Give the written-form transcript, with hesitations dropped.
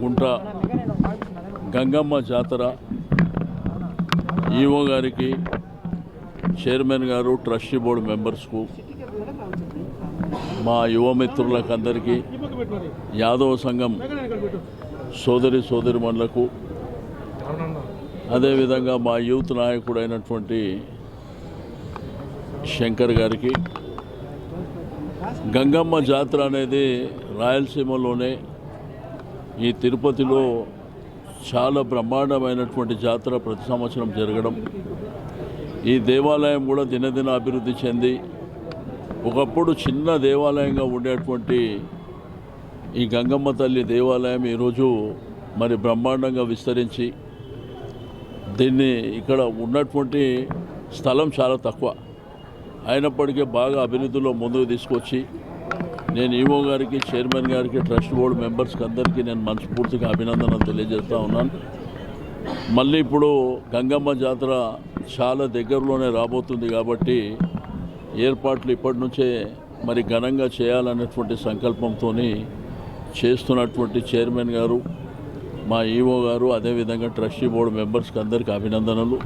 గుంట గంగమ్మ జాతర ఈఓ గారికి, చైర్మన్ గారు, ట్రస్టీ బోర్డు మెంబర్స్కు, మా యువ మిత్రులకు అందరికీ, యాదవ సంఘం సోదరిమణులకు, అదేవిధంగా మా యూత్ నాయకుడైనటువంటి శంకర్ గారికి, గంగమ్మ జాతర అనేది రాయలసీమలోనే ఈ తిరుపతిలో చాలా బ్రహ్మాండమైనటువంటి జాతర ప్రతి సంవత్సరం జరగడం, ఈ దేవాలయం కూడా దినదిన అభివృద్ధి చెంది ఒకప్పుడు చిన్న దేవాలయంగా ఉండేటువంటి ఈ గంగమ్మ తల్లి దేవాలయం ఈరోజు మరి బ్రహ్మాండంగా విస్తరించి, దీన్ని ఇక్కడ ఉన్నటువంటి స్థలం చాలా తక్కువ అయినప్పటికీ బాగా అభివృద్ధిలో ముందుకు తీసుకొచ్చి, నేను ఈఓ గారికి, చైర్మన్ గారికి, ట్రస్ట్ బోర్డు మెంబర్స్కి అందరికీ నేను మనస్ఫూర్తిగా అభినందనలు తెలియజేస్తూ ఉన్నాను. మళ్ళీ ఇప్పుడు గంగమ్మ జాతర చాలా దగ్గరలోనే రాబోతుంది కాబట్టి ఏర్పాట్లు ఇప్పటి నుంచే మరి ఘనంగా చేయాలనేటువంటి సంకల్పంతో చేస్తున్నటువంటి చైర్మన్ గారు, మా ఈఓ గారు, అదేవిధంగా ట్రస్టీ బోర్డు మెంబర్స్కి అందరికీ అభినందనలు.